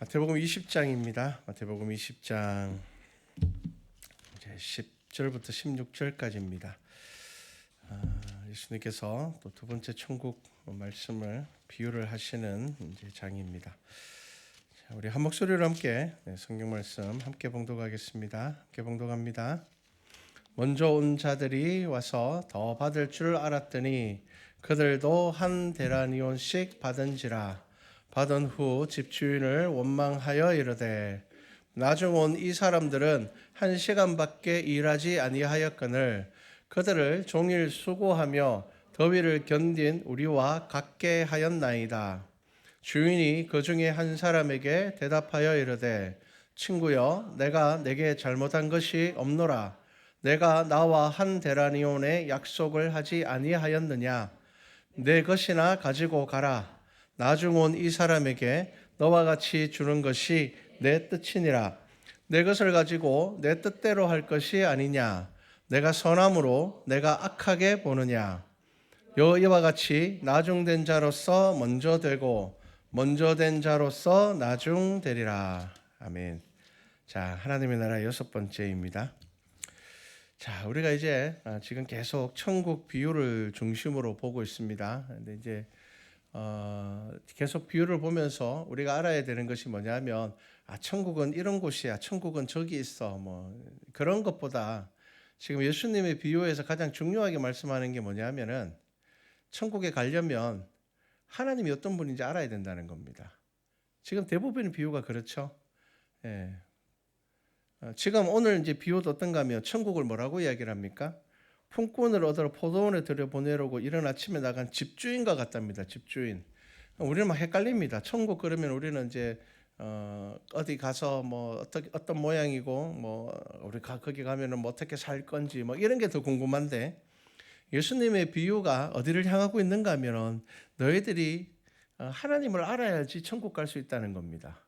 마태복음 20장입니다. 마태복음 20장 이제 10절부터 16절까지입니다. 예수님께서 또 두 번째 천국 말씀을 비유를 하시는 이제 장입니다. 자, 우리 한 목소리로 함께 성경 말씀 함께 봉독하겠습니다. 함께 봉독합니다. 먼저 온 자들이 와서 더 받을 줄 알았더니 그들도 한 데나리온씩 받은지라. 받은 후 집주인을 원망하여 이르되 나중 온 이 사람들은 1시간밖에 일하지 아니하였거늘 그들을 종일 수고하며 더위를 견딘 우리와 같게 하였나이다. 주인이 그 중에 한 사람에게 대답하여 이르되 친구여 내가 내게 잘못한 것이 없노라. 내가 나와 한 데나리온의 약속을 하지 아니하였느냐. 내 것이나 가지고 가라. 나중 온 이 사람에게 너와 같이 주는 것이 내 뜻이니라. 내 것을 가지고 내 뜻대로 할 것이 아니냐. 내가 선함으로 내가 악하게 보느냐. 이와 같이 나중된 자로서 먼저 되고 먼저 된 자로서 나중되리라. 아멘. 자, 하나님의 나라 6번째입니다. 자, 우리가 이제 지금 계속 천국 비유를 중심으로 보고 있습니다. 근데 이제 계속 비유를 보면서 우리가 알아야 되는 것이 뭐냐면 천국은 이런 곳이야, 천국은 저기 있어, 뭐 그런 것보다 지금 예수님의 비유에서 가장 중요하게 말씀하는 게 뭐냐면은 천국에 가려면 하나님이 어떤 분인지 알아야 된다는 겁니다. 지금 대부분의 비유가 그렇죠. 예. 지금 오늘 이제 비유도 어떤가 하면 천국을 뭐라고 이야기를 합니까? 품꾼을 얻으러 포도원에 들여보내려고 이른 아침에 나간 집주인과 같답니다. 집주인. 우리는 막 헷갈립니다. 천국 그러면 우리는 이제 어디 가서 뭐 어떤 모양이고 뭐 우리 거기 가면은 뭐 어떻게 살 건지 뭐 이런 게 더 궁금한데 예수님의 비유가 어디를 향하고 있는가 하면은 너희들이 하나님을 알아야지 천국 갈 수 있다는 겁니다.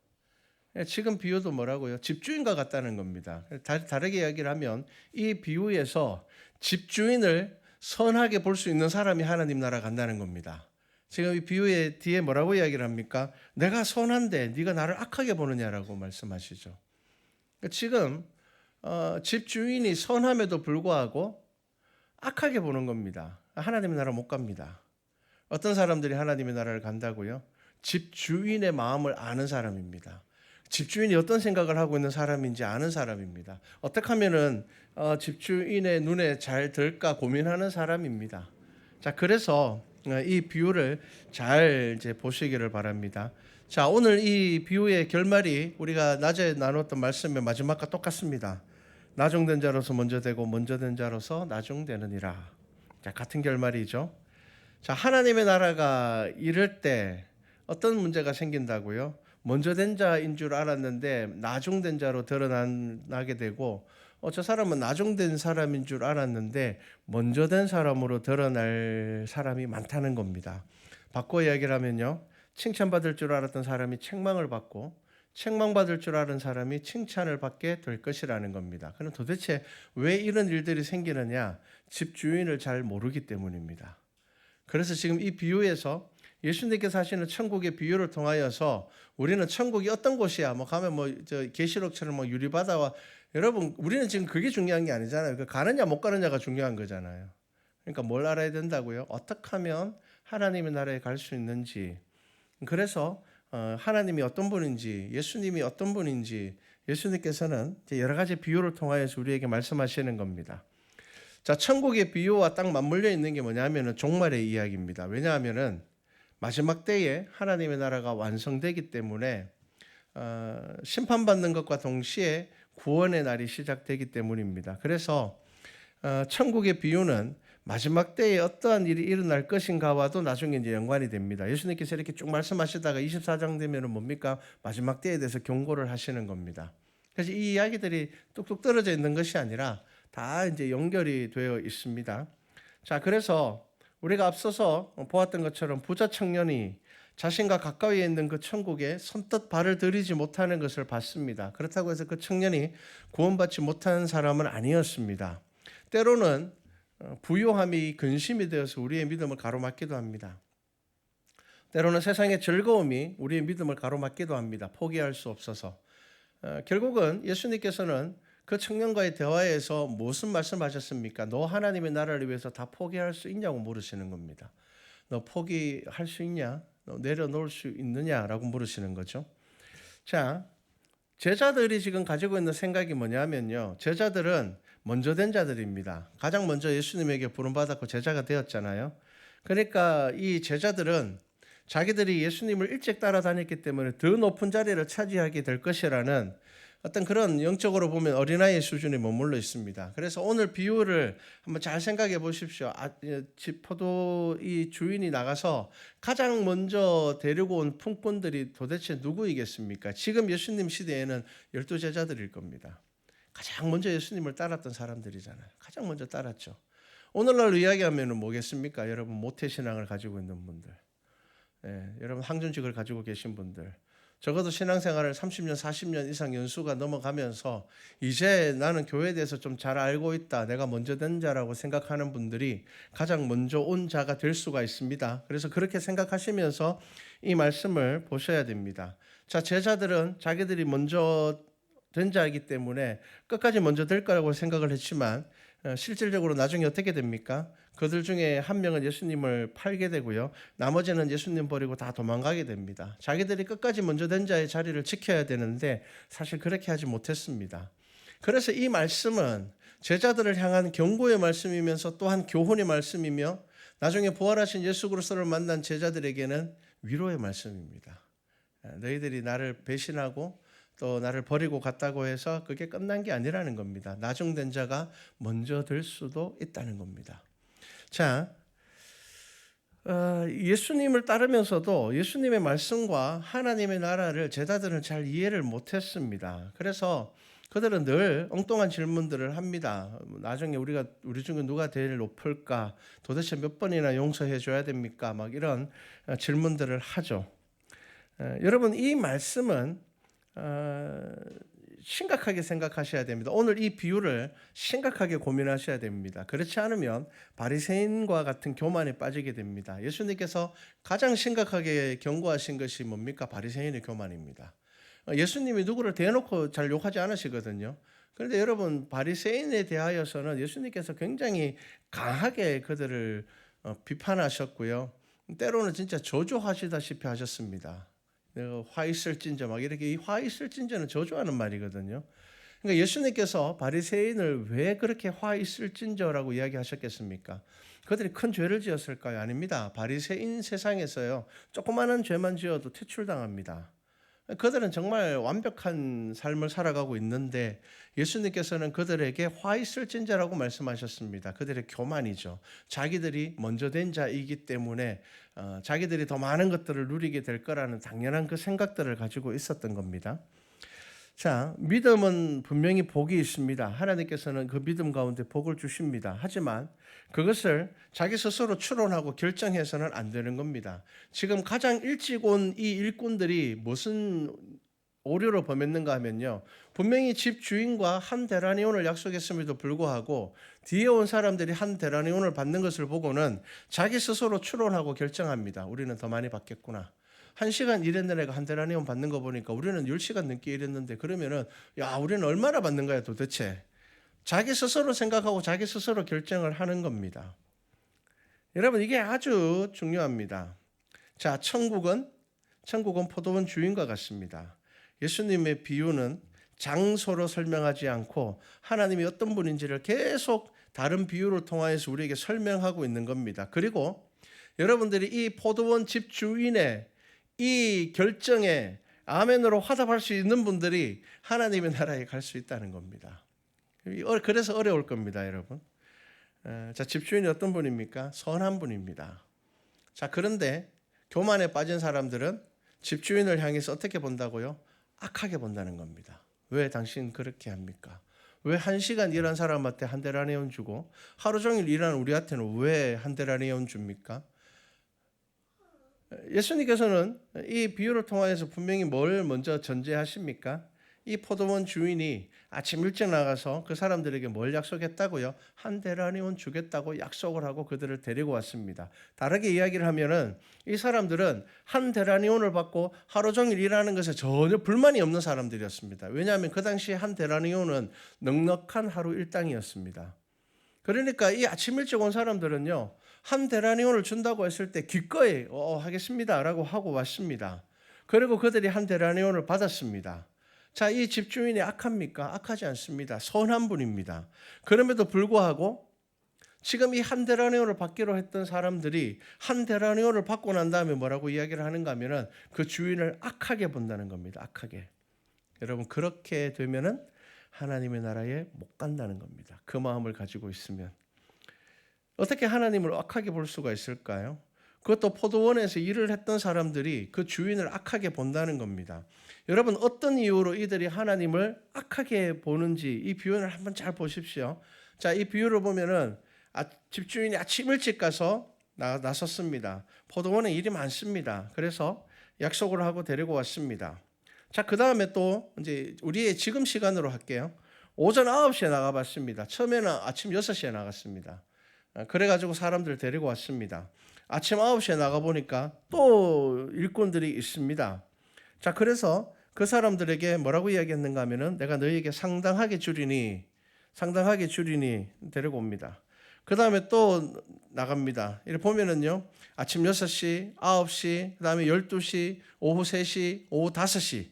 지금 비유도 뭐라고요? 집주인과 같다는 겁니다. 다르게 이야기를 하면 이 비유에서 집주인을 선하게 볼 수 있는 사람이 하나님 나라 간다는 겁니다. 지금 이 비유의 뒤에 뭐라고 이야기를 합니까? 내가 선한데 네가 나를 악하게 보느냐라고 말씀하시죠. 지금 집주인이 선함에도 불구하고 악하게 보는 겁니다. 하나님의 나라 못 갑니다. 어떤 사람들이 하나님의 나라를 간다고요? 집주인의 마음을 아는 사람입니다. 집주인이 어떤 생각을 하고 있는 사람인지 아는 사람입니다. 어떻게 하면은 집주인의 눈에 잘 들까 고민하는 사람입니다. 자, 그래서 이 비유를 잘 이제 보시기를 바랍니다. 자, 오늘 이 비유의 결말이 우리가 낮에 나눴던 말씀의 마지막과 똑같습니다. 나중된 자로서 먼저 되고 먼저 된 자로서 나중되느니라. 자, 같은 결말이죠. 자, 하나님의 나라가 이럴 때 어떤 문제가 생긴다고요? 먼저 된 자인 줄 알았는데 나중된 자로 드러나게 되고 저 사람은 나중된 사람인 줄 알았는데 먼저 된 사람으로 드러날 사람이 많다는 겁니다. 바꿔 이야기를 하면요. 칭찬받을 줄 알았던 사람이 책망을 받고 책망받을 줄 아는 사람이 칭찬을 받게 될 것이라는 겁니다. 그럼 도대체 왜 이런 일들이 생기느냐? 집주인을 잘 모르기 때문입니다. 그래서 지금 이 비유에서 예수님께서 하시는 천국의 비유를 통하여서 우리는 천국이 어떤 곳이야? 뭐 가면 뭐 저 계시록처럼 뭐 유리바다와 여러분 우리는 지금 그게 중요한 게 아니잖아요. 그 가느냐 못 가느냐가 중요한 거잖아요. 그러니까 뭘 알아야 된다고요? 어떻게 하면 하나님의 나라에 갈 수 있는지. 그래서 하나님이 어떤 분인지, 예수님이 어떤 분인지 예수님께서는 여러 가지 비유를 통하여서 우리에게 말씀하시는 겁니다. 자, 천국의 비유와 딱 맞물려 있는 게 뭐냐면은 종말의 이야기입니다. 왜냐하면은 마지막 때에 하나님의 나라가 완성되기 때문에 심판받는 것과 동시에 구원의 날이 시작되기 때문입니다. 그래서 천국의 비유는 마지막 때에 어떠한 일이 일어날 것인가와도 나중에 이제 연관이 됩니다. 예수님께서 이렇게 쭉 말씀하시다가 24장 되면은 뭡니까? 마지막 때에 대해서 경고를 하시는 겁니다. 그래서 이 이야기들이 뚝뚝 떨어져 있는 것이 아니라 다 이제 연결이 되어 있습니다. 자, 그래서 우리가 앞서서 보았던 것처럼 부자 청년이 자신과 가까이 있는 그 천국에 선뜻 발을 들이지 못하는 것을 봤습니다. 그렇다고 해서 그 청년이 구원받지 못한 사람은 아니었습니다. 때로는 부요함이 근심이 되어서 우리의 믿음을 가로막기도 합니다. 때로는 세상의 즐거움이 우리의 믿음을 가로막기도 합니다. 포기할 수 없어서. 결국은 예수님께서는 그 청년과의 대화에서 무슨 말씀하셨습니까? 너 하나님의 나라를 위해서 다 포기할 수 있냐고 물으시는 겁니다. 너 포기할 수 있냐? 너 내려놓을 수 있느냐라고 물으시는 거죠. 자, 제자들이 지금 가지고 있는 생각이 뭐냐면요. 제자들은 먼저 된 자들입니다. 가장 먼저 예수님에게 부름받았고 제자가 되었잖아요. 그러니까 이 제자들은 자기들이 예수님을 일찍 따라다녔기 때문에 더 높은 자리를 차지하게 될 것이라는 어떤 그런 영적으로 보면 어린아이 수준에 머물러 있습니다. 그래서 오늘 비유를 한번 잘 생각해 보십시오. 포도 이 주인이 나가서 가장 먼저 데리고 온 품꾼들이 도대체 누구이겠습니까? 지금 예수님 시대에는 12제자들일 겁니다. 가장 먼저 예수님을 따랐던 사람들이잖아요. 가장 먼저 따랐죠. 오늘날로 이야기하면 뭐겠습니까? 여러분 모태신앙을 가지고 있는 분들, 여러분 항존직을 가지고 계신 분들, 적어도 신앙생활을 30년, 40년 이상 연수가 넘어가면서 이제 나는 교회에 대해서 좀 잘 알고 있다, 내가 먼저 된 자라고 생각하는 분들이 가장 먼저 온 자가 될 수가 있습니다. 그래서 그렇게 생각하시면서 이 말씀을 보셔야 됩니다. 자, 제자들은 자기들이 먼저 된 자이기 때문에 끝까지 먼저 될 거라고 생각을 했지만 실질적으로 나중에 어떻게 됩니까? 그들 중에 한 명은 예수님을 팔게 되고요. 나머지는 예수님 버리고 다 도망가게 됩니다. 자기들이 끝까지 먼저 된 자의 자리를 지켜야 되는데 사실 그렇게 하지 못했습니다. 그래서 이 말씀은 제자들을 향한 경고의 말씀이면서 또한 교훈의 말씀이며 나중에 부활하신 예수 그리스도를 만난 제자들에게는 위로의 말씀입니다. 너희들이 나를 배신하고 또 나를 버리고 갔다고 해서 그게 끝난 게 아니라는 겁니다. 나중된 자가 먼저 될 수도 있다는 겁니다. 자, 예수님을 따르면서도 예수님의 말씀과 하나님의 나라를 제자들은 잘 이해를 못했습니다. 그래서 그들은 늘 엉뚱한 질문들을 합니다. 나중에 우리 중에 누가 제일 높을까? 도대체 몇 번이나 용서해 줘야 됩니까? 막 이런 질문들을 하죠. 여러분, 이 말씀은 심각하게 생각하셔야 됩니다. 오늘 이 비유를 심각하게 고민하셔야 됩니다. 그렇지 않으면 바리새인과 같은 교만에 빠지게 됩니다. 예수님께서 가장 심각하게 경고하신 것이 뭡니까? 바리새인의 교만입니다. 예수님이 누구를 대놓고 잘 욕하지 않으시거든요. 그런데 여러분, 바리새인에 대하여서는 예수님께서 굉장히 강하게 그들을 비판하셨고요. 때로는 진짜 저주하시다시피 하셨습니다. 화 있을진저 막 이렇게, 이 화 있을진저는 저주하는 말이거든요. 그러니까 예수님께서 바리새인을 왜 그렇게 화 있을진저라고 이야기하셨겠습니까? 그들이 큰 죄를 지었을까요? 아닙니다. 바리새인 세상에서요, 조그마한 죄만 지어도 퇴출당합니다. 그들은 정말 완벽한 삶을 살아가고 있는데 예수님께서는 그들에게 화 있을진저라고 말씀하셨습니다. 그들의 교만이죠. 자기들이 먼저 된 자이기 때문에 자기들이 더 많은 것들을 누리게 될 거라는 당연한 그 생각들을 가지고 있었던 겁니다. 자, 믿음은 분명히 복이 있습니다. 하나님께서는 그 믿음 가운데 복을 주십니다. 하지만 그것을 자기 스스로 추론하고 결정해서는 안 되는 겁니다. 지금 가장 일찍 온 이 일꾼들이 무슨 오류를 범했는가 하면요, 분명히 집 주인과 한 데나리온을 약속했음에도 불구하고 뒤에 온 사람들이 한 데나리온을 받는 것을 보고는 자기 스스로 추론하고 결정합니다. 우리는 더 많이 받겠구나. 1시간 일했는 애가 한 데나리온 받는 거 보니까 우리는 10시간 넘게 일했는데 그러면은 야, 우리는 얼마나 받는 거야 도대체. 자기 스스로 생각하고 자기 스스로 결정을 하는 겁니다. 여러분, 이게 아주 중요합니다. 자, 천국은 포도원 주인과 같습니다. 예수님의 비유는 장소로 설명하지 않고 하나님이 어떤 분인지를 계속 다른 비유를 통하여서 우리에게 설명하고 있는 겁니다. 그리고 여러분들이 이 포도원 집 주인의 이 결정에 아멘으로 화답할 수 있는 분들이 하나님의 나라에 갈 수 있다는 겁니다. 그래서 어려울 겁니다, 여러분. 자, 집주인이 어떤 분입니까? 선한 분입니다. 자, 그런데 교만에 빠진 사람들은 집주인을 향해서 어떻게 본다고요? 악하게 본다는 겁니다. 왜 당신 그렇게 합니까? 왜 1시간 일한 사람한테 한 데나리온 주고 하루 종일 일하는 우리한테는 왜 한 데나리온 줍니까? 예수님께서는 이 비유를 통하여서 분명히 뭘 먼저 전제하십니까? 이 포도원 주인이 아침 일찍 나가서 그 사람들에게 뭘 약속했다고요? 한 데나리온 주겠다고 약속을 하고 그들을 데리고 왔습니다. 다르게 이야기를 하면은 이 사람들은 한 데나리온을 받고 하루 종일 일하는 것에 전혀 불만이 없는 사람들이었습니다. 왜냐하면 그 당시에 한 데나리온은 넉넉한 하루 일당이었습니다. 그러니까 이 아침 일찍 온 사람들은요, 한 데나리온을 준다고 했을 때 기꺼이 하겠습니다라고 하고 왔습니다. 그리고 그들이 한 데나리온을 받았습니다. 자, 이 집주인이 악합니까? 악하지 않습니다. 선한 분입니다. 그럼에도 불구하고 지금 이 한 데나리온을 받기로 했던 사람들이 한 데나리온을 받고 난 다음에 뭐라고 이야기를 하는가 하면은 그 주인을 악하게 본다는 겁니다. 악하게. 여러분, 그렇게 되면은 하나님의 나라에 못 간다는 겁니다. 그 마음을 가지고 있으면. 어떻게 하나님을 악하게 볼 수가 있을까요? 그것도 포도원에서 일을 했던 사람들이 그 주인을 악하게 본다는 겁니다. 여러분, 어떤 이유로 이들이 하나님을 악하게 보는지 이 비유를 한번 잘 보십시오. 자, 이 비유를 보면은 집주인이 아침 일찍 가서 나섰습니다. 포도원에 일이 많습니다. 그래서 약속을 하고 데리고 왔습니다. 자, 그 다음에 또 이제 우리의 지금 시간으로 할게요. 오전 9시에 나가봤습니다. 처음에는 아침 6시에 나갔습니다. 그래가지고 사람들 데리고 왔습니다. 아침 9시에 나가보니까 또 일꾼들이 있습니다. 자, 그래서 그 사람들에게 뭐라고 이야기했는가 하면은 내가 너희에게 상당하게 주리니 데리고 옵니다. 그 다음에 또 나갑니다. 이렇게 보면은요, 아침 6시, 9시, 그 다음에 12시, 오후 3시, 오후 5시.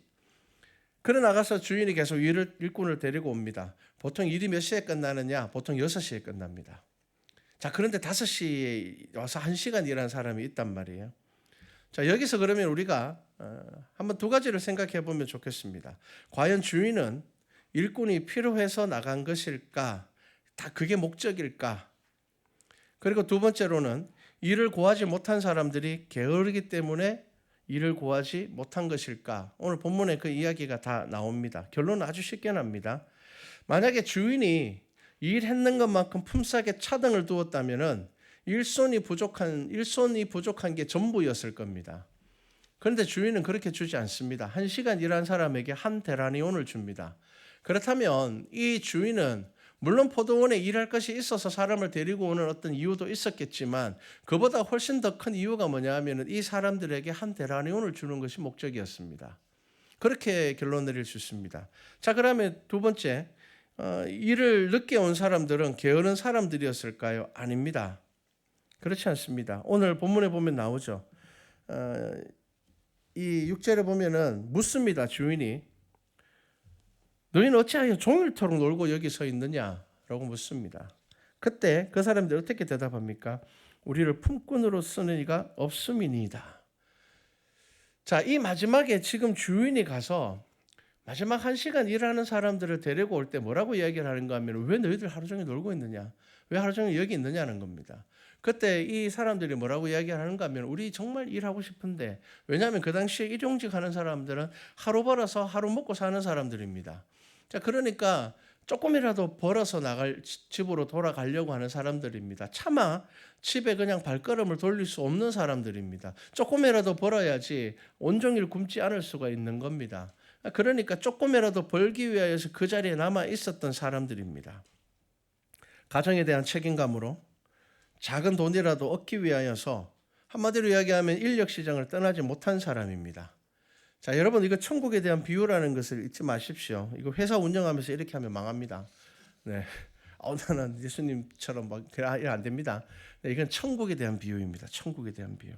그래 나가서 주인이 계속 일꾼을 데리고 옵니다. 보통 일이 몇 시에 끝나느냐? 보통 6시에 끝납니다. 자, 그런데 5시에 와서 1시간 일하는 사람이 있단 말이에요. 자, 여기서 그러면 우리가 한번 두 가지를 생각해 보면 좋겠습니다. 과연 주인은 일꾼이 필요해서 나간 것일까? 다 그게 목적일까? 그리고 두 번째로는 일을 구하지 못한 사람들이 게으르기 때문에 일을 구하지 못한 것일까? 오늘 본문에 그 이야기가 다 나옵니다. 결론은 아주 쉽게 납니다. 만약에 주인이 일했는 것만큼 품삯에 차등을 두었다면은 일손이 부족한 게 전부였을 겁니다. 그런데 주인은 그렇게 주지 않습니다. 1시간 일한 사람에게 한 데나리온을 줍니다. 그렇다면 이 주인은 물론 포도원에 일할 것이 있어서 사람을 데리고 오는 어떤 이유도 있었겠지만 그보다 훨씬 더 큰 이유가 뭐냐 하면 이 사람들에게 한 데나리온을 주는 것이 목적이었습니다. 그렇게 결론 내릴 수 있습니다. 자, 그러면 두 번째, 일을 늦게 온 사람들은 게으른 사람들이었을까요? 아닙니다. 그렇지 않습니다. 오늘 본문에 보면 나오죠. 이 6절에 보면은 묻습니다. 주인이 너희는 어찌하여 종일토록 놀고 여기 서 있느냐라고 묻습니다. 그때 그 사람들이 어떻게 대답합니까? 우리를 품꾼으로 쓰는 이가 없음이니이다. 자, 이 마지막에 지금 주인이 가서 마지막 1시간 일하는 사람들을 데리고 올 때 뭐라고 이야기를 하는가 하면 왜 너희들 하루 종일 놀고 있느냐? 왜 하루 종일 여기 있느냐는 겁니다. 그때 이 사람들이 뭐라고 이야기하는가 하면 우리 정말 일하고 싶은데, 왜냐하면 그 당시에 일용직 하는 사람들은 하루 벌어서 하루 먹고 사는 사람들입니다. 자, 그러니까 조금이라도 벌어서 집으로 돌아가려고 하는 사람들입니다. 차마 집에 그냥 발걸음을 돌릴 수 없는 사람들입니다. 조금이라도 벌어야지 온종일 굶지 않을 수가 있는 겁니다. 그러니까 조금이라도 벌기 위하여서 그 자리에 남아 있었던 사람들입니다. 가정에 대한 책임감으로 작은 돈이라도 얻기 위하여서 한마디로 이야기하면 인력 시장을 떠나지 못한 사람입니다. 자, 여러분, 이거 천국에 대한 비유라는 것을 잊지 마십시오. 이거 회사 운영하면서 이렇게 하면 망합니다. 네, 나는 예수님처럼 이래 안 됩니다. 네, 이건 천국에 대한 비유입니다. 천국에 대한 비유.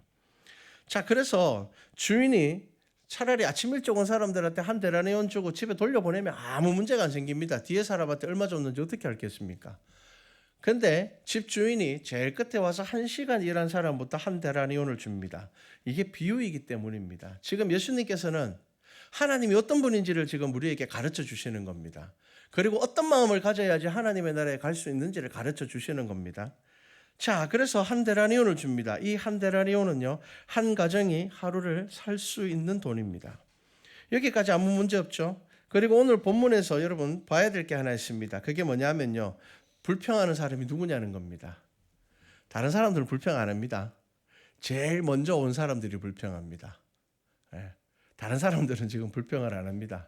자, 그래서 주인이 차라리 아침 일찍 온 사람들한테 한 데나리온 주고 집에 돌려보내면 아무 문제가 안 생깁니다. 뒤에 사람한테 얼마 줬는지 어떻게 알겠습니까? 그런데 집주인이 제일 끝에 와서 1시간 일한 사람부터 한 데나리온을 줍니다. 이게 비유이기 때문입니다. 지금 예수님께서는 하나님이 어떤 분인지를 지금 우리에게 가르쳐 주시는 겁니다. 그리고 어떤 마음을 가져야지 하나님의 나라에 갈 수 있는지를 가르쳐 주시는 겁니다. 자, 그래서 한 데나리온을 줍니다. 이 한 데나리온은요, 한 가정이 하루를 살 수 있는 돈입니다. 여기까지 아무 문제 없죠. 그리고 오늘 본문에서 여러분 봐야 될 게 하나 있습니다. 그게 뭐냐면요, 불평하는 사람이 누구냐는 겁니다. 다른 사람들은 불평 안 합니다. 제일 먼저 온 사람들이 불평합니다. 다른 사람들은 지금 불평을 안 합니다.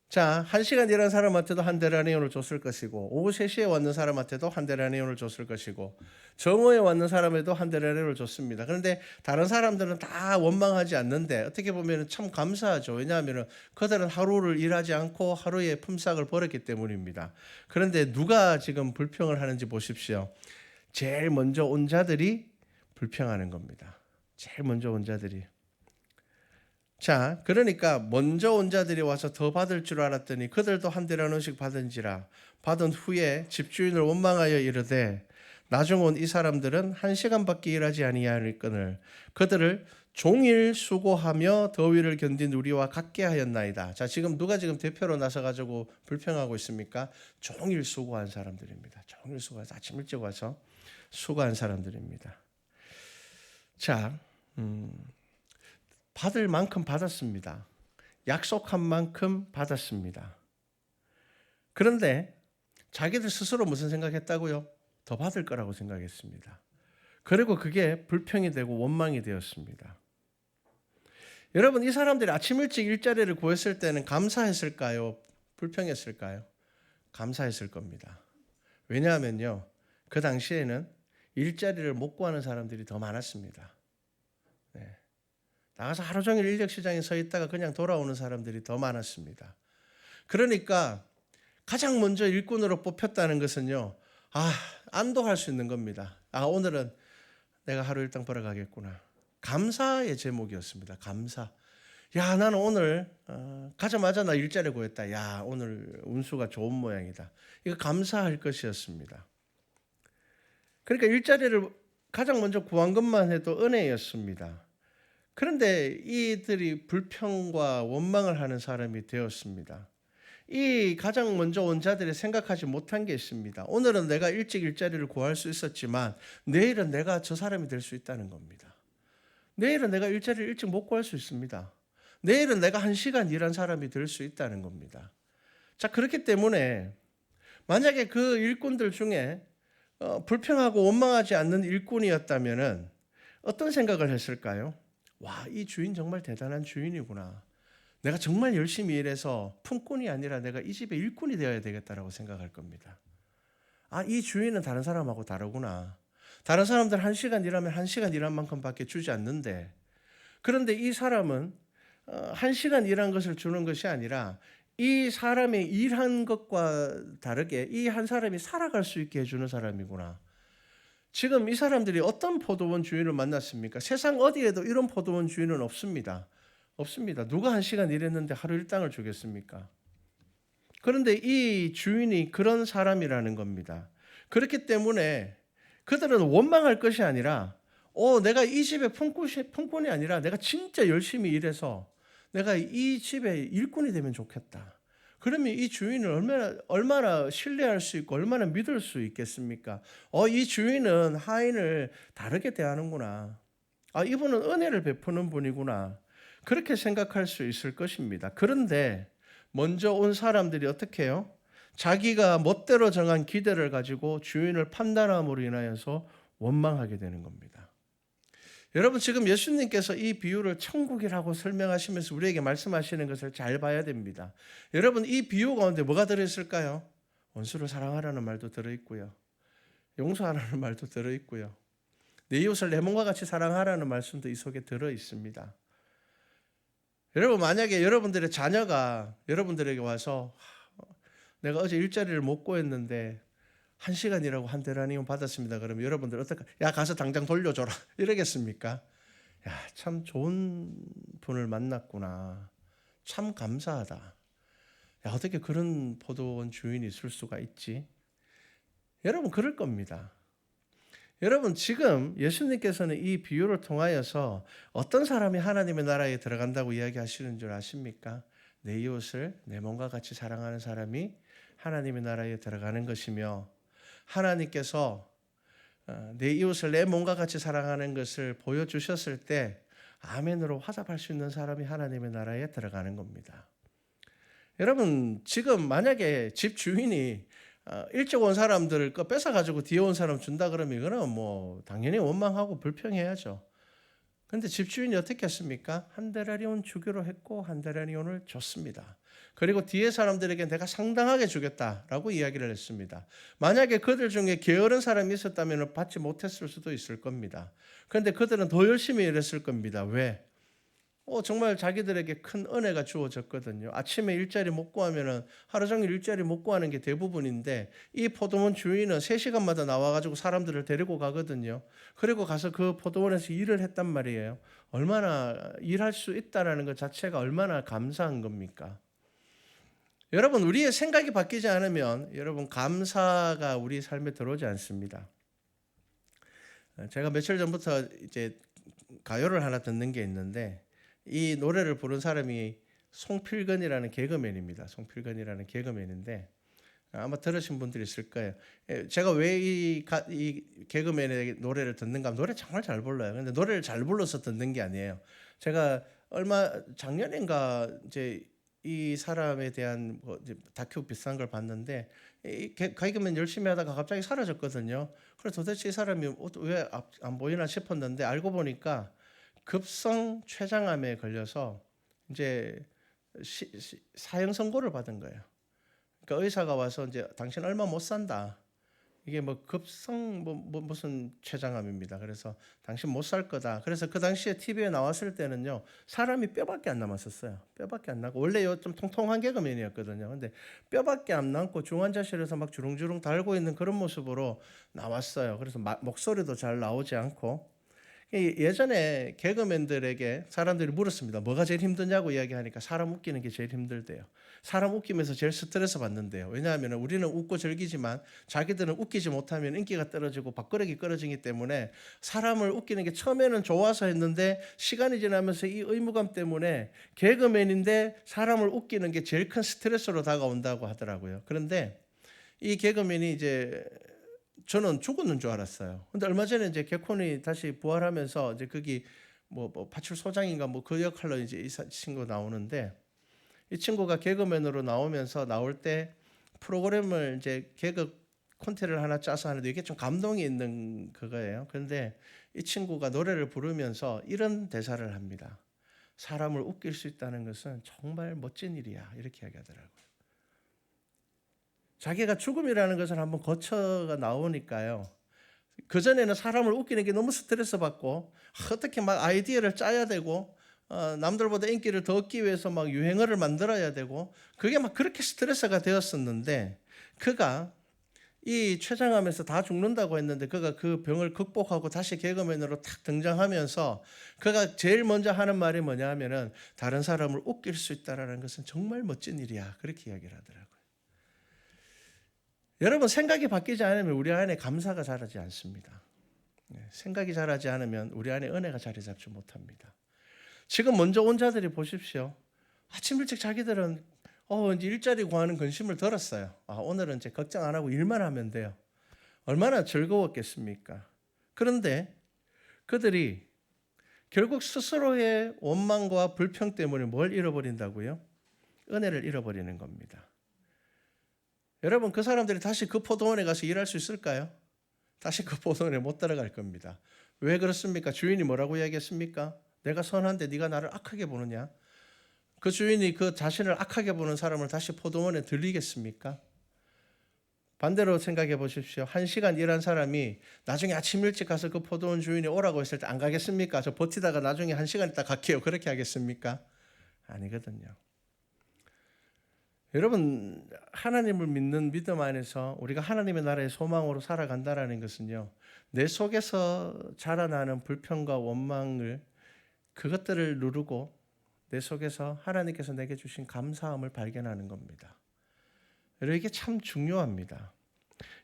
자, 1시간 일한 사람한테도 한 데나리온을 줬을 것이고, 오후 3시에 왔는 사람한테도 한 데나리온을 줬을 것이고, 정오에 왔는 사람에도 한 데나리온을 줬습니다. 그런데 다른 사람들은 다 원망하지 않는데 어떻게 보면 참 감사하죠. 왜냐하면 그들은 하루를 일하지 않고 하루에 품삯을 벌었기 때문입니다. 그런데 누가 지금 불평을 하는지 보십시오. 제일 먼저 온 자들이 불평하는 겁니다. 제일 먼저 온 자들이. 자, 그러니까 먼저 온 자들이 와서 더 받을 줄 알았더니 그들도 한 데나리온씩 받은지라. 받은 후에 집주인을 원망하여 이르되 나중 온 이 사람들은 1시간밖에 일하지 아니하니거늘 그들을 종일 수고하며 더위를 견딘 우리와 같게 하였나이다. 자, 지금 누가 지금 대표로 나서 가지고 불평하고 있습니까? 종일 수고한 사람들입니다. 종일 수고해서 아침 일찍 와서 수고한 사람들입니다. 자, 받을 만큼 받았습니다. 약속한 만큼 받았습니다. 그런데 자기들 스스로 무슨 생각했다고요? 더 받을 거라고 생각했습니다. 그리고 그게 불평이 되고 원망이 되었습니다. 여러분, 이 사람들이 아침 일찍 일자리를 구했을 때는 감사했을까요? 불평했을까요? 감사했을 겁니다. 왜냐하면요, 그 당시에는 일자리를 못 구하는 사람들이 더 많았습니다. 네. 나가서 하루 종일 인력시장에 서 있다가 그냥 돌아오는 사람들이 더 많았습니다. 그러니까 가장 먼저 일꾼으로 뽑혔다는 것은요, 안도할 수 있는 겁니다. 오늘은 내가 하루 일당 벌어가겠구나. 감사의 제목이었습니다. 감사. 야, 나는 오늘 가자마자 나 일자리 구했다. 야, 오늘 운수가 좋은 모양이다. 이거 감사할 것이었습니다. 그러니까 일자리를 가장 먼저 구한 것만 해도 은혜였습니다. 그런데 이들이 불평과 원망을 하는 사람이 되었습니다. 이 가장 먼저 온 자들이 생각하지 못한 게 있습니다. 오늘은 내가 일찍 일자리를 구할 수 있었지만 내일은 내가 저 사람이 될 수 있다는 겁니다. 내일은 내가 일자리를 일찍 못 구할 수 있습니다. 내일은 내가 1시간 일한 사람이 될 수 있다는 겁니다. 자, 그렇기 때문에 만약에 그 일꾼들 중에 불평하고 원망하지 않는 일꾼이었다면 어떤 생각을 했을까요? 와, 이 주인 정말 대단한 주인이구나. 내가 정말 열심히 일해서 품꾼이 아니라 내가 이 집의 일꾼이 되어야 되겠다라고 생각할 겁니다. 이 주인은 다른 사람하고 다르구나. 다른 사람들 1시간 일하면 1시간 일한 만큼밖에 주지 않는데, 그런데 이 사람은 1시간 일한 것을 주는 것이 아니라 이 사람이 일한 것과 다르게 이 한 사람이 살아갈 수 있게 해주는 사람이구나. 지금 이 사람들이 어떤 포도원 주인을 만났습니까? 세상 어디에도 이런 포도원 주인은 없습니다. 없습니다. 누가 1시간 일했는데 하루 일당을 주겠습니까? 그런데 이 주인이 그런 사람이라는 겁니다. 그렇기 때문에 그들은 원망할 것이 아니라 내가 이 집의 품꾼이 아니라 내가 진짜 열심히 일해서 내가 이 집의 일꾼이 되면 좋겠다. 그러면 이 주인을 얼마나 신뢰할 수 있고 얼마나 믿을 수 있겠습니까? 이 주인은 하인을 다르게 대하는구나. 이분은 은혜를 베푸는 분이구나. 그렇게 생각할 수 있을 것입니다. 그런데 먼저 온 사람들이 어떻게 해요? 자기가 멋대로 정한 기대를 가지고 주인을 판단함으로 인하여서 원망하게 되는 겁니다. 여러분, 지금 예수님께서 이 비유를 천국이라고 설명하시면서 우리에게 말씀하시는 것을 잘 봐야 됩니다. 여러분, 이 비유 가운데 뭐가 들어있을까요? 원수를 사랑하라는 말도 들어있고요. 용서하라는 말도 들어있고요. 내 이웃을 내 몸과 같이 사랑하라는 말씀도 이 속에 들어있습니다. 여러분, 만약에 여러분들의 자녀가 여러분들에게 와서 내가 어제 일자리를 못 구했는데 1시간이라고 한 데나리온 받았습니다. 그러면 여러분들 어떨까? 야, 가서 당장 돌려줘라. 이러겠습니까? 야, 참 좋은 분을 만났구나. 참 감사하다. 야, 어떻게 그런 포도원 주인이 있을 수가 있지? 여러분, 그럴 겁니다. 여러분, 지금 예수님께서는 이 비유를 통하여서 어떤 사람이 하나님의 나라에 들어간다고 이야기하시는 줄 아십니까? 내 이웃을 내 몸과 같이 사랑하는 사람이 하나님의 나라에 들어가는 것이며, 하나님께서 내 이웃을 내 몸과 같이 사랑하는 것을 보여주셨을 때 아멘으로 화답할 수 있는 사람이 하나님의 나라에 들어가는 겁니다. 여러분, 지금 만약에 집 주인이 일찍 온 사람들 거 뺏어가지고 뒤에 온 사람 준다 그러면 이거는 뭐 당연히 원망하고 불평해야죠. 그런데 집주인이 어떻게 했습니까? 한 데나리온 주기로 했고 한 데나리온을 줬습니다. 그리고 뒤에 사람들에게 내가 상당하게 주겠다라고 이야기를 했습니다. 만약에 그들 중에 게으른 사람이 있었다면 받지 못했을 수도 있을 겁니다. 그런데 그들은 더 열심히 일했을 겁니다. 왜? 정말 자기들에게 큰 은혜가 주어졌거든요. 아침에 일자리 못 구하면은 하루 종일 일자리 못 구하는 게 대부분인데 이 포도원 주인은 3시간마다 나와가지고 사람들을 데리고 가거든요. 그리고 가서 그 포도원에서 일을 했단 말이에요. 얼마나 일할 수 있다는 것 자체가 얼마나 감사한 겁니까? 여러분, 우리의 생각이 바뀌지 않으면 여러분 감사가 우리 삶에 들어오지 않습니다. 제가 며칠 전부터 이제 가요를 하나 듣는 게 있는데 이 노래를 부른 사람이 송필건이라는 개그맨입니다. 송필건이라는 개그맨인데 아마 들으신 분들이 있을 거예요. 제가 왜 이 개그맨의 노래를 듣는가 하면 노래 정말 잘 불러요. 근데 노래를 잘 불러서 듣는 게 아니에요. 제가 작년인가 이제 이 사람에 대한 이제 다큐 비슷한 걸 봤는데 이 개그맨 열심히 하다가 갑자기 사라졌거든요. 그래서 도대체 이 사람이 왜 안 보이나 싶었는데 알고 보니까 급성 췌장암에 걸려서 이제 사형 선고를 받은 거예요. 그러니까 의사가 와서 이제 당신 얼마 못 산다. 이게 뭐 급성 무슨 췌장암입니다. 그래서 당신 못 살 거다. 그래서 그 당시에 TV에 나왔을 때는요 사람이 뼈밖에 안 남았었어요. 뼈밖에 안 나고 원래 좀 통통한 개그맨이었거든요. 근데 뼈밖에 안 남고 중환자실에서 막 주렁주렁 달고 있는 그런 모습으로 나왔어요. 그래서 목소리도 잘 나오지 않고. 예전에 개그맨들에게 사람들이 물었습니다. 뭐가 제일 힘드냐고 이야기하니까 사람 웃기는 게 제일 힘들대요. 사람 웃기면서 제일 스트레스 받는데요. 왜냐하면 우리는 웃고 즐기지만 자기들은 웃기지 못하면 인기가 떨어지고 밥그릇이 떨어지기 때문에 사람을 웃기는 게 처음에는 좋아서 했는데 시간이 지나면서 이 의무감 때문에 개그맨인데 사람을 웃기는 게 제일 큰 스트레스로 다가온다고 하더라고요. 그런데 이 개그맨이 이제 저는 죽었는 줄 알았어요. 근데 얼마 전에 이제 개콘이 다시 부활하면서 이제 거기 파출소장인가 그 역할로 이제 이 친구 나오는데 이 친구가 개그맨으로 나올 때 프로그램을 이제 개그 콘텐츠를 하나 짜서 하는데 이게 좀 감동이 있는 그거예요. 그런데 이 친구가 노래를 부르면서 이런 대사를 합니다. 사람을 웃길 수 있다는 것은 정말 멋진 일이야. 이렇게 이야기하더라고요. 자기가 죽음이라는 것을 한번 거쳐가 나오니까요. 그전에는 사람을 웃기는 게 너무 스트레스 받고 어떻게 막 아이디어를 짜야 되고 남들보다 인기를 더 얻기 위해서 막 유행어를 만들어야 되고 그게 막 그렇게 스트레스가 되었었는데 그가 이 췌장암에서 다 죽는다고 했는데 그가 그 병을 극복하고 다시 개그맨으로 탁 등장하면서 그가 제일 먼저 하는 말이 뭐냐 하면은 다른 사람을 웃길 수 있다라는 것은 정말 멋진 일이야. 그렇게 이야기를 하더라고요. 여러분 생각이 바뀌지 않으면 우리 안에 감사가 자라지 않습니다. 생각이 자라지 않으면 우리 안에 은혜가 자리 잡지 못합니다. 지금 먼저 온 자들이 보십시오. 아침 일찍 자기들은 이제 일자리 구하는 근심을 덜었어요. 오늘은 이제 걱정 안 하고 일만 하면 돼요. 얼마나 즐거웠겠습니까? 그런데 그들이 결국 스스로의 원망과 불평 때문에 뭘 잃어버린다고요? 은혜를 잃어버리는 겁니다. 여러분 그 사람들이 다시 그 포도원에 가서 일할 수 있을까요? 다시 그 포도원에 못 들어갈 겁니다. 왜 그렇습니까? 주인이 뭐라고 이야기했습니까? 내가 선한데 네가 나를 악하게 보느냐? 그 주인이 그 자신을 악하게 보는 사람을 다시 포도원에 들리겠습니까? 반대로 생각해 보십시오. 1시간 일한 사람이 나중에 아침 일찍 가서 그 포도원 주인이 오라고 했을 때 안 가겠습니까? 저 버티다가 나중에 1시간 있다 갈게요. 그렇게 하겠습니까? 아니거든요. 여러분 하나님을 믿는 믿음 안에서 우리가 하나님의 나라의 소망으로 살아간다는 것은요. 내 속에서 자라나는 불평과 원망을 그것들을 누르고 내 속에서 하나님께서 내게 주신 감사함을 발견하는 겁니다. 여러분 이게 참 중요합니다.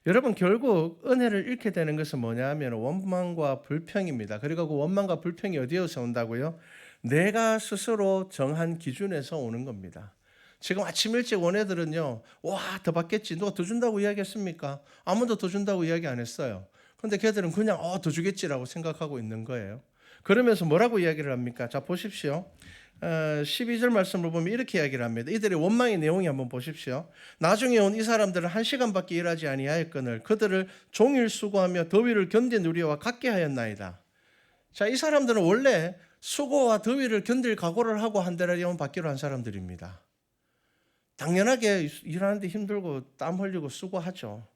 여러분 결국 은혜를 잃게 되는 것은 뭐냐 하면 원망과 불평입니다. 그리고 그 원망과 불평이 어디에서 온다고요? 내가 스스로 정한 기준에서 오는 겁니다. 지금 아침 일찍 온 애들은요. 더 받겠지. 누가 더 준다고 이야기했습니까? 아무도 더 준다고 이야기 안 했어요. 그런데 걔들은 그냥 더 주겠지라고 생각하고 있는 거예요. 그러면서 뭐라고 이야기를 합니까? 자 보십시오. 12절 말씀을 보면 이렇게 이야기를 합니다. 이들의 원망의 내용이 한번 보십시오. 나중에 온 이 사람들은 1시간밖에 일하지 아니하였거늘 그들을 종일 수고하며 더위를 견딘 우리와 같게 하였나이다. 자, 이 사람들은 원래 수고와 더위를 견딜 각오를 하고 한 데나리온 받기로 한 사람들입니다. 당연하게 일하는데 힘들고 땀 흘리고 수고하죠.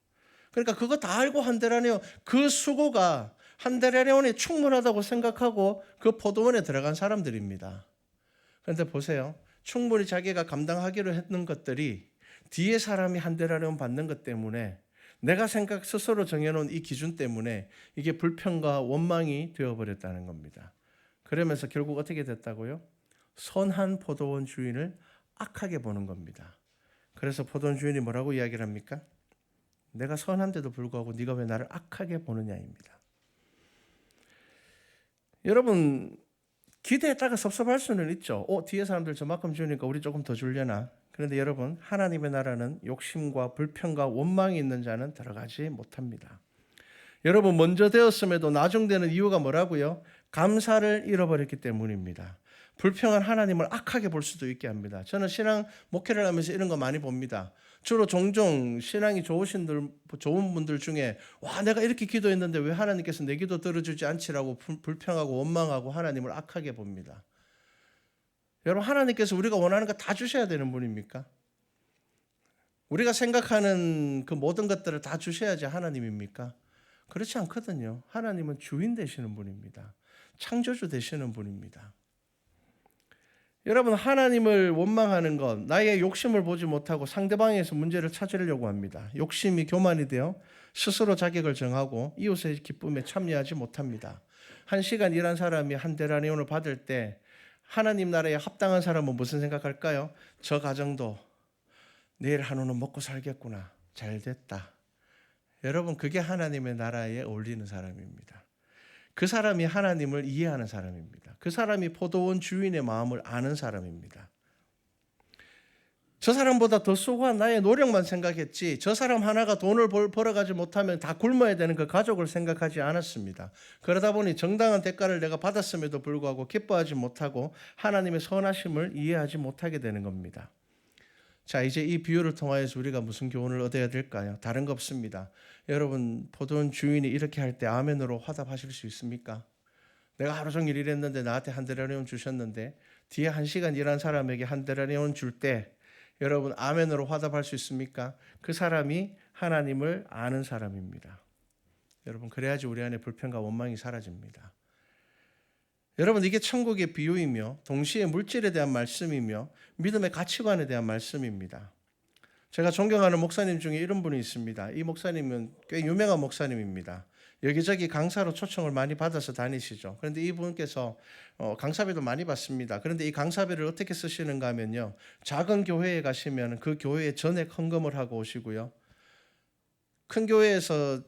그러니까 그거 다 알고 한 데나리온, 그 수고가 한 데나리온이 충분하다고 생각하고 그 포도원에 들어간 사람들입니다. 그런데 보세요. 충분히 자기가 감당하기로 했는 것들이 뒤에 사람이 한 데나리온 받는 것 때문에, 내가 스스로 정해놓은 이 기준 때문에 이게 불평과 원망이 되어버렸다는 겁니다. 그러면서 결국 어떻게 됐다고요? 선한 포도원 주인을 악하게 보는 겁니다. 그래서 포도원 주인이 뭐라고 이야기를 합니까? 내가 선한데도 불구하고 네가 왜 나를 악하게 보느냐입니다. 여러분, 기대했다가 섭섭할 수는 있죠. 뒤에 사람들 저만큼 주니까 우리 조금 더 주려나? 그런데 여러분, 하나님의 나라는 욕심과 불평과 원망이 있는 자는 들어가지 못합니다. 여러분, 먼저 되었음에도 나중되는 이유가 뭐라고요? 감사를 잃어버렸기 때문입니다. 불평한 하나님을 악하게 볼 수도 있게 합니다. 저는 신앙 목회를 하면서 이런 거 많이 봅니다. 주로 종종 신앙이 좋은 분들 중에 와, 내가 이렇게 기도했는데 왜 하나님께서 내 기도 들어주지 않지라고 불평하고 원망하고 하나님을 악하게 봅니다. 여러분, 하나님께서 우리가 원하는 거 다 주셔야 되는 분입니까? 우리가 생각하는 그 모든 것들을 다 주셔야지 하나님입니까? 그렇지 않거든요. 하나님은 주인 되시는 분입니다. 창조주 되시는 분입니다. 여러분, 하나님을 원망하는 것, 나의 욕심을 보지 못하고 상대방에서 문제를 찾으려고 합니다. 욕심이 교만이 되어 스스로 자격을 정하고 이웃의 기쁨에 참여하지 못합니다. 1시간 일한 사람이 한 데나리온을 받을 때 하나님 나라에 합당한 사람은 무슨 생각할까요? 저 가정도 내일 한우는 먹고 살겠구나. 잘 됐다. 여러분, 그게 하나님의 나라에 어울리는 사람입니다. 그 사람이 하나님을 이해하는 사람입니다. 그 사람이 포도원 주인의 마음을 아는 사람입니다. 저 사람보다 더 수고한 나의 노력만 생각했지, 저 사람 하나가 돈을 벌어가지 못하면 다 굶어야 되는 그 가족을 생각하지 않았습니다. 그러다 보니 정당한 대가를 내가 받았음에도 불구하고 기뻐하지 못하고 하나님의 선하심을 이해하지 못하게 되는 겁니다. 자, 이제 이 비유를 통하여서 우리가 무슨 교훈을 얻어야 될까요? 다른 거 없습니다. 여러분, 포도원 주인이 이렇게 할 때 아멘으로 화답하실 수 있습니까? 내가 하루 종일 일했는데 나한테 한 데나리온 주셨는데 뒤에 1시간 일한 사람에게 한 데나리온 줄 때 여러분, 아멘으로 화답할 수 있습니까? 그 사람이 하나님을 아는 사람입니다. 여러분, 그래야지 우리 안에 불평과 원망이 사라집니다. 여러분, 이게 천국의 비유이며 동시에 물질에 대한 말씀이며 믿음의 가치관에 대한 말씀입니다. 제가 존경하는 목사님 중에 이런 분이 있습니다. 이 목사님은 꽤 유명한 목사님입니다. 여기저기 강사로 초청을 많이 받아서 다니시죠. 그런데 이분께서 강사비도 많이 받습니다. 그런데 이 강사비를 어떻게 쓰시는가 하면요, 작은 교회에 가시면 그 교회에 전액 헌금을 하고 오시고요, 큰 교회에서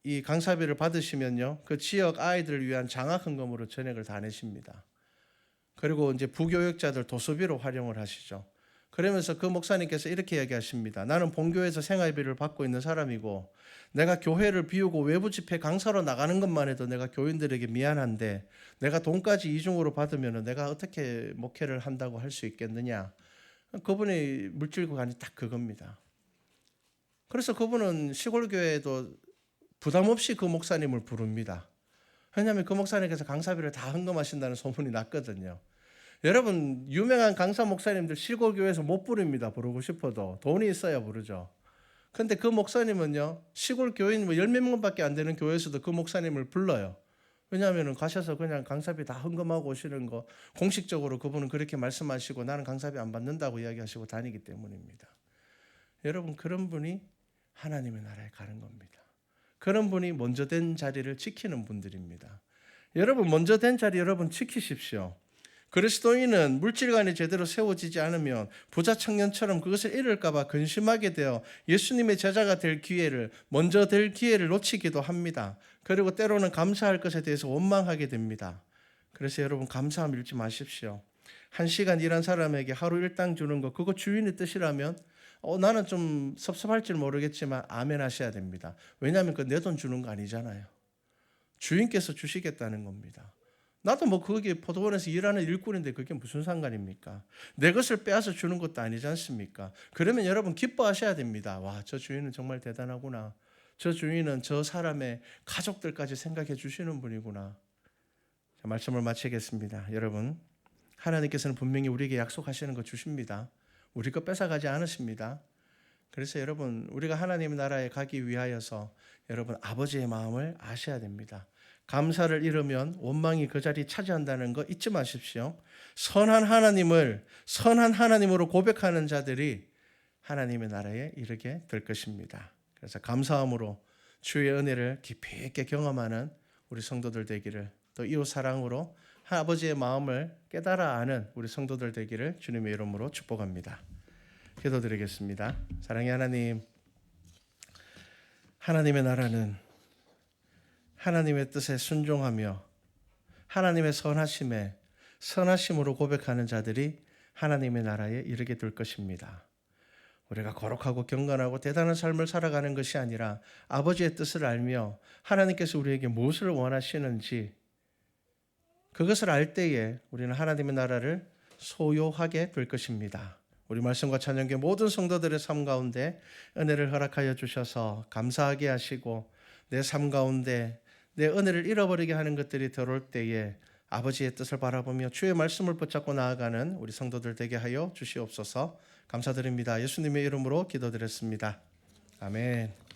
이 강사비를 받으시면요, 그 지역 아이들을 위한 장학 헌금으로 전액을 다 내십니다. 그리고 이제 부교육자들 도서비로 활용을 하시죠. 그러면서 그 목사님께서 이렇게 이야기하십니다. 나는 본교회에서 생활비를 받고 있는 사람이고 내가 교회를 비우고 외부 집회 강사로 나가는 것만 해도 내가 교인들에게 미안한데 내가 돈까지 이중으로 받으면 내가 어떻게 목회를 한다고 할 수 있겠느냐. 그분의 물질관이 딱 그겁니다. 그래서 그분은 시골교회에도 부담 없이 그 목사님을 부릅니다. 왜냐하면 그 목사님께서 강사비를 다 헌금하신다는 소문이 났거든요. 여러분, 유명한 강사 목사님들 시골교회에서 못 부릅니다. 부르고 싶어도 돈이 있어야 부르죠. 근데 그 목사님은요, 시골 교인 10몇 명밖에 안 되는 교회에서도 그 목사님을 불러요. 왜냐하면 가셔서 그냥 강사비 다 헌금하고 오시는 거, 공식적으로 그분은 그렇게 말씀하시고 나는 강사비 안 받는다고 이야기하시고 다니기 때문입니다. 여러분, 그런 분이 하나님의 나라에 가는 겁니다. 그런 분이 먼저 된 자리를 지키는 분들입니다. 여러분, 먼저 된 자리 여러분 지키십시오. 그리스도인은 물질관이 제대로 세워지지 않으면 부자 청년처럼 그것을 잃을까 봐 근심하게 되어 예수님의 제자가 될 기회를, 먼저 될 기회를 놓치기도 합니다. 그리고 때로는 감사할 것에 대해서 원망하게 됩니다. 그래서 여러분, 감사함 잃지 마십시오. 1시간 일한 사람에게 하루 일당 주는 거, 그거 주인의 뜻이라면 나는 좀 섭섭할지 모르겠지만 아멘 하셔야 됩니다. 왜냐하면 그 내 돈 주는 거 아니잖아요. 주인께서 주시겠다는 겁니다. 나도 뭐 거기 포도원에서 일하는 일꾼인데 그게 무슨 상관입니까? 내 것을 빼앗아 주는 것도 아니지 않습니까? 그러면 여러분 기뻐하셔야 됩니다. 와, 저 주인은 정말 대단하구나. 저 주인은 저 사람의 가족들까지 생각해 주시는 분이구나. 말씀을 마치겠습니다. 여러분, 하나님께서는 분명히 우리에게 약속하시는 거 주십니다. 우리 거 뺏어가지 않으십니다. 그래서 여러분, 우리가 하나님의 나라에 가기 위하여서 여러분 아버지의 마음을 아셔야 됩니다. 감사를 잃으면 원망이 그 자리 차지한다는 거 잊지 마십시오. 선한 하나님으로 고백하는 자들이 하나님의 나라에 이르게 될 것입니다. 그래서 감사함으로 주의 은혜를 깊이 있게 경험하는 우리 성도들 되기를, 또 이웃 사랑으로 아버지의 마음을 깨달아 아는 우리 성도들 되기를 주님의 이름으로 축복합니다. 기도드리겠습니다. 사랑의 하나님, 하나님의 나라는 하나님의 뜻에 순종하며 하나님의 선하심으로 고백하는 자들이 하나님의 나라에 이르게 될 것입니다. 우리가 거룩하고 경건하고 대단한 삶을 살아가는 것이 아니라 아버지의 뜻을 알며 하나님께서 우리에게 무엇을 원하시는지 그것을 알 때에 우리는 하나님의 나라를 소유하게 될 것입니다. 우리 말씀과 찬양계 모든 성도들의 삶 가운데 은혜를 허락하여 주셔서 감사하게 하시고 내 삶 가운데 내 은혜를 잃어버리게 하는 것들이 들어올 때에 아버지의 뜻을 바라보며 주의 말씀을 붙잡고 나아가는 우리 성도들 되게 하여 주시옵소서. 감사드립니다. 예수님의 이름으로 기도드렸습니다. 아멘.